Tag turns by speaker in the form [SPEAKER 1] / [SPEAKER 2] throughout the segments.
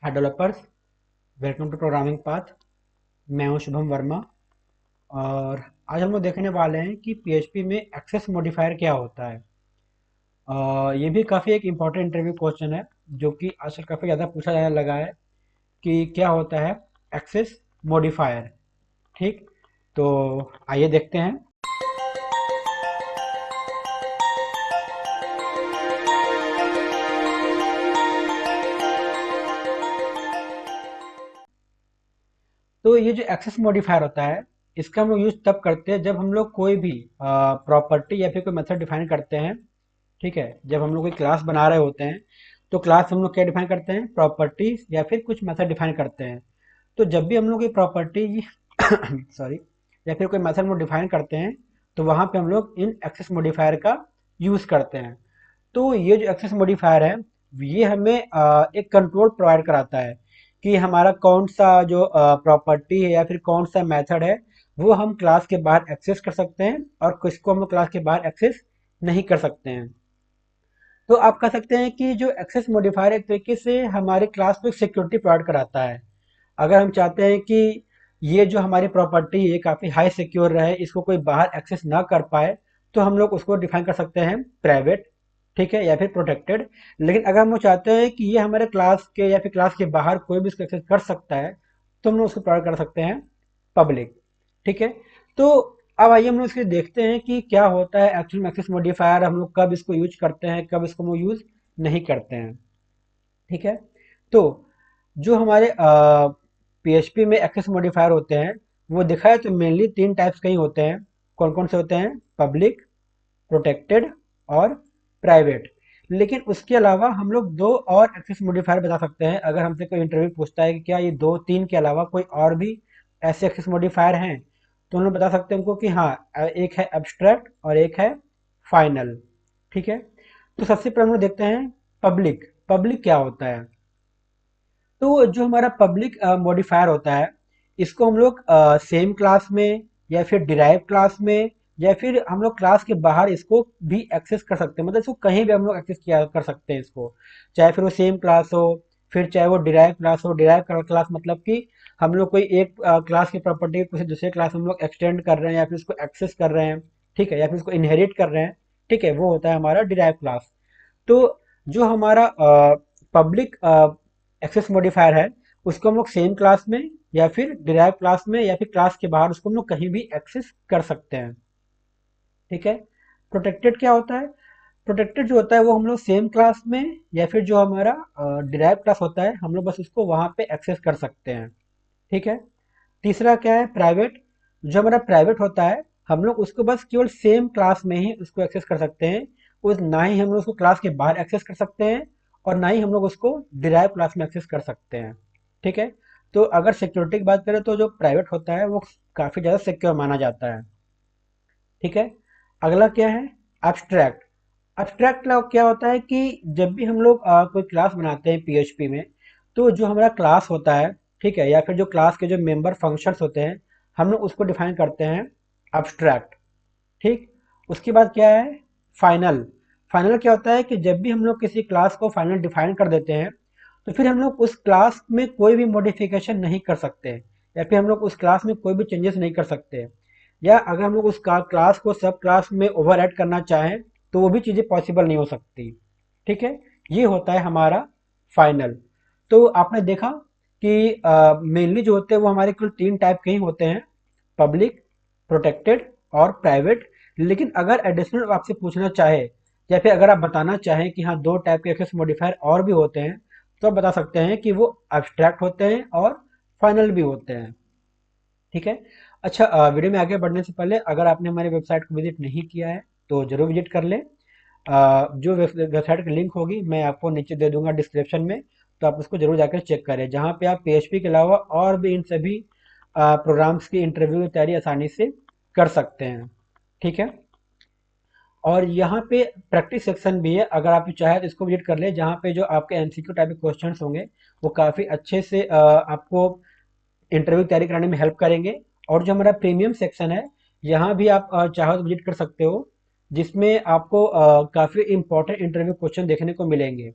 [SPEAKER 1] Hi developers, welcome to programming path. मैं हूं शुभम वर्मा और आज हम लोग देखने वाले हैं कि पीएचपी में एक्सेस मॉडिफायर क्या होता है। ये भी काफ़ी एक इम्पॉर्टेंट इंटरव्यू क्वेश्चन है जो कि आजकल काफ़ी ज़्यादा पूछा जाने लगा है कि क्या होता है एक्सेस मॉडिफायर। ठीक, तो आइए देखते हैं। तो ये जो एक्सेस मॉडिफायर होता है, इसका हम लोग यूज तब करते हैं जब हम लोग कोई भी प्रॉपर्टी या फिर कोई मेथड डिफाइन करते हैं। ठीक है, जब हम लोग कोई क्लास बना रहे होते हैं तो क्लास हम लोग क्या डिफाइन करते हैं, प्रॉपर्टीज या फिर कुछ मेथड डिफाइन करते हैं। तो जब भी हम लोग कोई प्रॉपर्टी सॉरी या फिर कोई मेथड हम लोग डिफाइन करते हैं तो वहां पे हम लोग इन एक्सेस मॉडिफायर का यूज करते हैं। तो ये जो एक्सेस मॉडिफायर है, ये हमें एक कंट्रोल प्रोवाइड कराता है कि हमारा कौन सा जो प्रॉपर्टी है या फिर कौन सा मेथड है वो हम क्लास के बाहर एक्सेस कर सकते हैं और किसको हम क्लास के बाहर एक्सेस नहीं कर सकते हैं। तो आप कह सकते हैं कि जो एक्सेस मॉडिफायर एक तरीके से हमारे क्लास को सिक्योरिटी प्रोवाइड कराता है। अगर हम चाहते हैं कि ये जो हमारी प्रॉपर्टी है काफ़ी हाई सिक्योर रहे, इसको कोई बाहर एक्सेस ना कर पाए, तो हम लोग उसको डिफाइन कर सकते हैं प्राइवेट, ठीक है, या फिर प्रोटेक्टेड। लेकिन अगर हम वो चाहते हैं कि ये हमारे क्लास के या फिर क्लास के बाहर कोई भी इसको एक्सेस कर सकता है, तो हम लोग उसको प्रोवाइड कर सकते हैं पब्लिक। ठीक है, तो अब आइए हम लोग इसके देखते हैं कि क्या होता है एक्चुअल में एक्सेस मॉडिफायर, हम लोग कब इसको यूज करते हैं, कब इसको हम लोग यूज नहीं करते हैं। ठीक है, तो जो हमारे पीएचपी में एक्सेस मॉडिफायर होते हैं वो दिखाए तो मेनली तीन टाइप्स के ही होते हैं। कौन कौन से होते हैं? पब्लिक, प्रोटेक्टेड और प्राइवेट। लेकिन उसके अलावा हम लोग दो और एक्सेस मॉडिफायर बता सकते हैं। अगर हमसे कोई इंटरव्यू पूछता है कि क्या ये दो तीन के अलावा कोई और भी ऐसे एक्सेस मॉडिफायर हैं, तो हम लोग बता सकते हैं उनको कि हाँ, एक है एब्स्ट्रैक्ट और एक है फाइनल। ठीक है, तो सबसे पहले हम लोग देखते हैं पब्लिक। पब्लिक क्या होता है? तो जो हमारा पब्लिक मॉडिफायर होता है, इसको हम लोग सेम क्लास में या फिर डिराइव क्लास में या फिर हम लोग क्लास के बाहर इसको भी एक्सेस कर सकते हैं। मतलब इसको कहीं भी हम लोग एक्सेस किया कर सकते हैं इसको, चाहे फिर वो सेम क्लास हो, फिर चाहे वो डिराइव क्लास हो। डिराइव क्लास मतलब कि हम लोग कोई एक क्लास की प्रॉपर्टी किसी दूसरे क्लास में हम लोग एक्सटेंड कर रहे हैं या फिर उसको एक्सेस कर रहे हैं। ठीक है, या फिर उसको इनहेरिट कर रहे हैं। ठीक है, वो होता है हमारा डिराइव क्लास। तो जो हमारा पब्लिक एक्सेस मॉडिफायर है, उसको हम लोग सेम क्लास में या फिर डिराइव क्लास में या फिर क्लास के बाहर उसको हम लोग कहीं भी एक्सेस कर सकते हैं। ठीक है, प्रोटेक्टेड क्या होता है? प्रोटेक्टेड जो होता है वो हम लोग सेम क्लास में या फिर जो हमारा डिराइव क्लास होता है हम लोग बस उसको वहां पे एक्सेस कर सकते हैं। ठीक है, तीसरा क्या है? प्राइवेट। जो हमारा प्राइवेट होता है हम लोग उसको बस केवल सेम क्लास में ही उसको एक्सेस कर सकते हैं। उस ना ही हम लोग उसको क्लास के बाहर एक्सेस कर सकते हैं और ना ही हम लोग उसको डिराइव क्लास में एक्सेस कर सकते हैं। ठीक है, तो अगर सिक्योरिटी की बात करें तो जो प्राइवेट होता है वो काफ़ी ज़्यादा सिक्योर माना जाता है। ठीक है, अगला क्या है? एब्स्ट्रैक्ट। एब्स्ट्रैक्ट क्या होता है कि जब भी हम लोग कोई क्लास बनाते हैं पीएचपी में, तो जो हमारा क्लास होता है, ठीक है, या फिर जो क्लास के जो मेंबर फंक्शंस होते हैं, हम लोग उसको डिफाइन करते हैं एब्स्ट्रैक्ट। ठीक, उसके बाद क्या है? फाइनल। फाइनल क्या होता है कि जब भी हम लोग किसी क्लास को फाइनल डिफाइन कर देते हैं तो फिर हम लोग उस क्लास में कोई भी मॉडिफिकेशन नहीं कर सकते या फिर हम लोग उस क्लास में कोई भी चेंजेस नहीं कर सकते। या अगर हम लोग उस क्लास को सब क्लास में ओवर ऐड करना चाहें तो वो भी चीज़ें पॉसिबल नहीं हो सकती। ठीक है, ये होता है हमारा फाइनल। तो आपने देखा कि मेनली जो होते हैं वो हमारे कुल तीन टाइप के ही होते हैं, पब्लिक, प्रोटेक्टेड और प्राइवेट। लेकिन अगर एडिशनल आपसे पूछना चाहे या फिर अगर आप बताना चाहें कि हाँ, दो टाइप के एक्सेस मॉडिफायर और भी होते हैं, तो आप बता सकते हैं कि वो एब्स्ट्रैक्ट होते हैं और फाइनल भी होते हैं। ठीक है, अच्छा, वीडियो में आगे बढ़ने से पहले अगर आपने हमारी वेबसाइट को विजिट नहीं किया है तो जरूर विजिट कर लें। जो वेबसाइट की लिंक होगी मैं आपको नीचे दे दूंगा डिस्क्रिप्शन में, तो आप उसको जरूर जाकर चेक करें, जहाँ पे आप पीएचपी के अलावा और भी इन सभी प्रोग्राम्स की इंटरव्यू की तैयारी आसानी से कर सकते हैं। ठीक है, और यहाँ पे प्रैक्टिस सेक्शन भी है, अगर आप चाहें तो इसको विजिट कर ले, जहाँ पे जो आपके एमसीक्यू टाइप के क्वेश्चंस होंगे वो काफ़ी अच्छे से आपको इंटरव्यू तैयारी कराने में हेल्प करेंगे। और जो हमारा प्रीमियम सेक्शन है, यहाँ भी आप चाहो तो विजिट कर सकते हो, जिसमें आपको काफ़ी इंपॉर्टेंट इंटरव्यू क्वेश्चन देखने को मिलेंगे।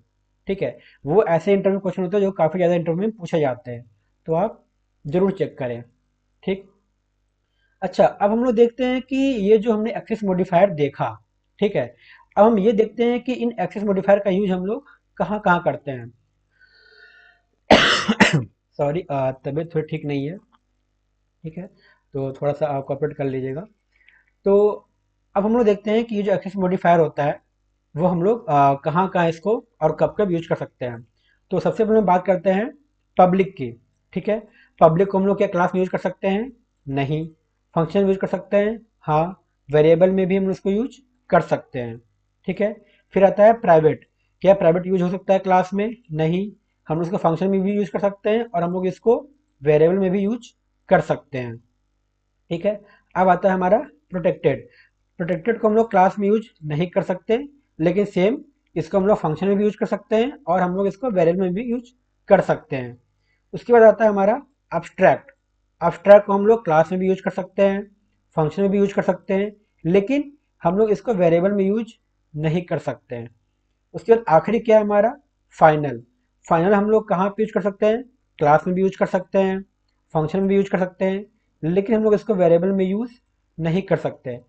[SPEAKER 1] ठीक है, वो ऐसे इंटरव्यू क्वेश्चन होते हैं जो काफ़ी ज़्यादा इंटरव्यू में पूछे जाते हैं, तो आप ज़रूर चेक करें। ठीक। अच्छा, अब हम लोग देखते हैं कि ये जो हमने एक्सेस मॉडिफायर देखा, ठीक है, अब हम ये देखते हैं कि इन एक्सेस मॉडिफायर का यूज हम लोग कहाँ कहाँ करते हैं। सॉरी, तबीयत थोड़ी ठीक नहीं है, ठीक है, तो थोड़ा सा आप कॉपरेट कर लीजिएगा। तो अब हम लोग देखते हैं कि ये जो एक्सेस मॉडिफायर होता है वो हम लोग कहाँ कहाँ इसको और कब कब यूज कर सकते हैं। तो सबसे पहले हम बात करते हैं पब्लिक की। ठीक है, पब्लिक को हम लोग क्या क्लास में यूज कर सकते हैं? नहीं। फंक्शन में यूज कर सकते हैं? हाँ। वेरिएबल में भी हम उसको यूज कर सकते हैं। ठीक है, फिर आता है प्राइवेट। क्या प्राइवेट यूज हो सकता है क्लास में? नहीं। हम उसको फंक्शन में भी यूज कर सकते हैं और हम लोग इसको वेरिएबल में भी यूज कर सकते हैं। ठीक है, अब आता है हमारा प्रोटेक्टेड। प्रोटेक्टेड को हम लोग क्लास में यूज नहीं कर सकते, लेकिन सेम इसको हम लोग फंक्शन में भी यूज कर सकते हैं और हम लोग इसको वेरिएबल में भी यूज कर सकते हैं। उसके बाद आता है हमारा अब्स्ट्रैक्ट। अब्स्ट्रैक्ट को हम लोग क्लास में भी यूज कर सकते हैं, फंक्शन में भी यूज कर सकते हैं, लेकिन हम लोग इसको वेरिएबल में यूज नहीं कर सकते हैं। उसके बाद आखिरी क्या है हमारा? फाइनल। फाइनल हम लोग कहाँ पे यूज कर सकते हैं? क्लास में भी यूज कर सकते हैं, फंक्शन में भी यूज कर सकते हैं, लेकिन हम लोग इसको वेरिएबल में यूज नहीं कर सकते।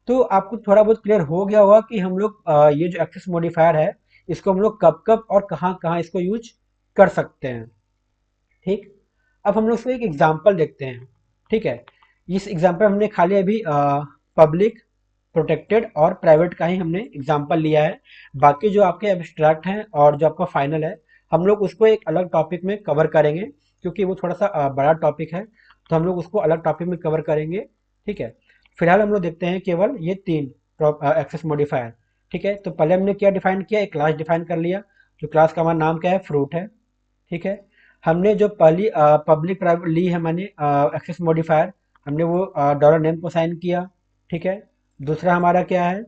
[SPEAKER 1] तो आपको थोड़ा बहुत क्लियर हो गया होगा कि हम लोग ये जो एक्सेस मॉडिफायर है इसको हम लोग कब कब और कहाँ कहाँ इसको यूज कर सकते हैं। ठीक। अब हम लोग इसको एक एग्जाम्पल देखते हैं। ठीक है, इस एग्जाम्पल हमने खाली अभी पब्लिक, प्रोटेक्टेड और प्राइवेट का ही हमने एग्जाम्पल लिया है। बाकी जो आपके एब्स्ट्रैक्ट हैं और जो आपका फाइनल है हम लोग उसको एक अलग टॉपिक में कवर करेंगे, क्योंकि वो थोड़ा सा बड़ा टॉपिक है, तो हम लोग उसको अलग टॉपिक में कवर करेंगे। ठीक है, फिलहाल हम लोग देखते हैं केवल ये तीन एक्सेस मॉडिफायर। ठीक है, तो पहले हमने क्या डिफाइन किया? एक क्लास डिफाइन कर लिया, जो क्लास का हमारा नाम क्या है? फ्रूट है। ठीक है, हमने जो पहली पब्लिक प्राइवेट ली है मैंने एक्सेस मॉडिफायर, हमने वो डॉलर नेम को साइन किया। ठीक है, दूसरा हमारा क्या है?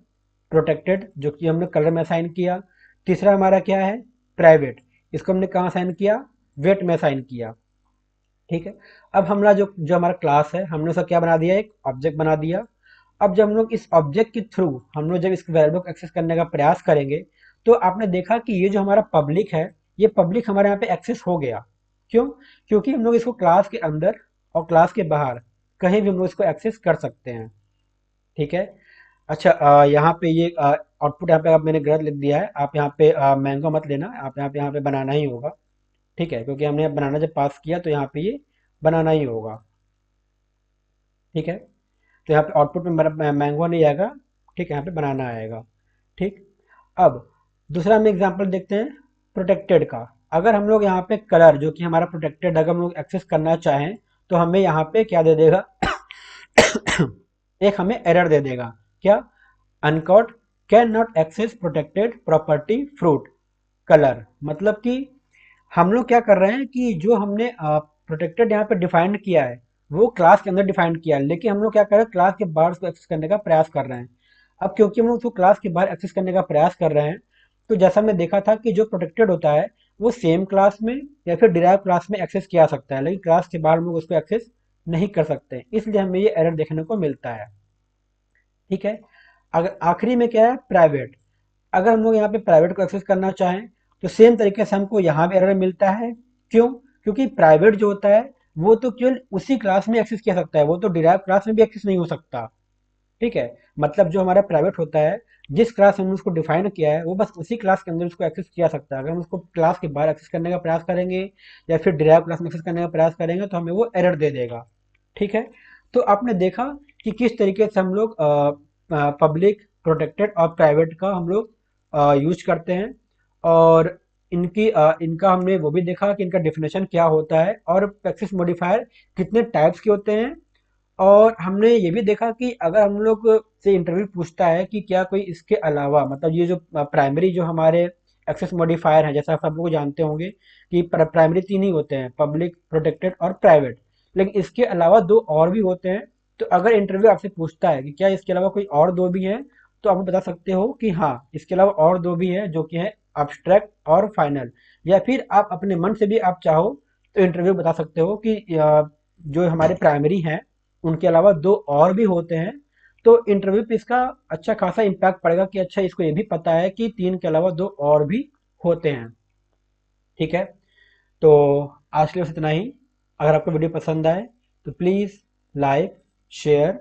[SPEAKER 1] प्रोटेक्टेड, जो कि हमने कलर में साइन किया। तीसरा हमारा क्या है? प्राइवेट, इसको हमने कहाँ साइन किया? वेट में साइन किया। ठीक है, अब हमारा जो जो हमारा क्लास है हमने उसका क्या बना दिया? एक ऑब्जेक्ट बना दिया। अब जब हम लोग इस ऑब्जेक्ट के थ्रू हम लोग जब इस वेरिएबल को एक्सेस करने का प्रयास करेंगे, तो आपने देखा कि ये जो हमारा पब्लिक है, ये पब्लिक हमारे यहाँ पे एक्सेस हो गया। क्यों? क्योंकि हम लोग इसको क्लास के अंदर और क्लास के बाहर कहीं भी हम लोग इसको एक्सेस कर सकते हैं। ठीक है। अच्छा, यहाँ पे ये आउटपुट यहाँ पे अब मैंने गलत लिख दिया है, आप यहाँ पे मैंगो मत लेना, आप यहाँ पे बनाना ही होगा। ठीक है, क्योंकि हमने बनाना जब पास किया तो यहाँ पे ये बनाना ही होगा। ठीक है, तो यहाँ पे आउटपुट में मैंगो नहीं आएगा। ठीक है, यहाँ पे बनाना आएगा। ठीक। अब दूसरा हम एग्जांपल देखते हैं प्रोटेक्टेड का। अगर हम लोग यहाँ पे कलर जो कि हमारा प्रोटेक्टेड अगर हम लोग एक्सेस करना चाहें, तो हमें यहाँ पे क्या दे देगा? एक हमें एरर दे देगा। क्या? Uncaught can not access protected property fruit colour. मतलब कि हम लोग क्या कर रहे हैं कि जो हमने प्रोटेक्टेड यहाँ पे डिफाइन किया है वो क्लास के अंदर डिफाइन किया है, लेकिन हम लोग क्या कर रहे हैं? क्लास के बाहर उसको एक्सेस करने का प्रयास कर रहे हैं। अब क्योंकि हम लोग उसको क्लास के बाहर एक्सेस करने का प्रयास कर रहे हैं, तो जैसा हमने देखा था कि जो प्रोटेक्टेड होता है वो सेम क्लास में या फिर डिराइव क्लास में एक्सेस किया जा सकता है, लेकिन क्लास के बाहर हम लोग उसको एक्सेस नहीं कर सकते, इसलिए हमें ये एरर देखने को मिलता है। ठीक है, अगर आखिरी में क्या है? प्राइवेट। अगर हम लोग यहाँ पे प्राइवेट को एक्सेस करना चाहें तो सेम तरीके से हमको यहाँ भी एरर मिलता है। क्यों? क्योंकि प्राइवेट जो होता है वो तो केवल उसी क्लास में एक्सेस किया सकता है, वो तो डिराइव क्लास में भी एक्सेस नहीं हो सकता। ठीक है, मतलब जो हमारा प्राइवेट होता है, जिस क्लास हमने उसको डिफाइन किया है वो बस उसी क्लास के अंदर उसको एक्सेस किया सकता है। अगर हम उसको क्लास के बाहर एक्सेस करने का प्रयास करेंगे या फिर डिराइव क्लास में एक्सेस करने का प्रयास करेंगे तो हमें वो एरर दे देगा। ठीक है, तो आपने देखा कि किस तरीके से हम लोग पब्लिक, प्रोटेक्टेड और प्राइवेट का हम लोग यूज करते हैं, और इनका हमने वो भी देखा कि इनका डेफिनेशन क्या होता है और एक्सेस मॉडिफायर कितने टाइप्स के होते हैं। और हमने ये भी देखा कि अगर हम लोग से इंटरव्यू पूछता है कि क्या कोई इसके अलावा, मतलब ये जो प्राइमरी जो हमारे एक्सेस मॉडिफायर हैं, जैसा आप सब लोग जानते होंगे कि प्राइमरी तीन ही होते हैं, पब्लिक, प्रोटेक्टेड और प्राइवेट, लेकिन इसके अलावा दो और भी होते हैं। तो अगर इंटरव्यू आपसे पूछता है कि क्या इसके अलावा कोई और दो भी हैं, तो आप बता सकते हो कि हाँ, इसके अलावा और दो भी हैं, जो कि है अब्स्ट्रैक्ट और फाइनल। या फिर आप अपने मन से भी आप चाहो तो इंटरव्यू बता सकते हो कि जो हमारे प्राइमरी हैं उनके अलावा दो और भी होते हैं। तो इंटरव्यू पे इसका अच्छा खासा इम्पैक्ट पड़ेगा कि अच्छा इसको ये भी पता है कि तीन के अलावा दो और भी होते हैं। ठीक है, तो आज के लिए बस इतना ही। अगर आपको वीडियो पसंद आए तो प्लीज़ लाइक, शेयर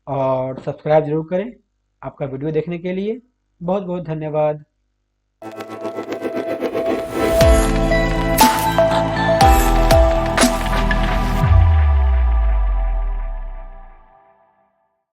[SPEAKER 1] और सब्सक्राइब जरूर करें। आपका वीडियो देखने के लिए बहुत बहुत धन्यवाद।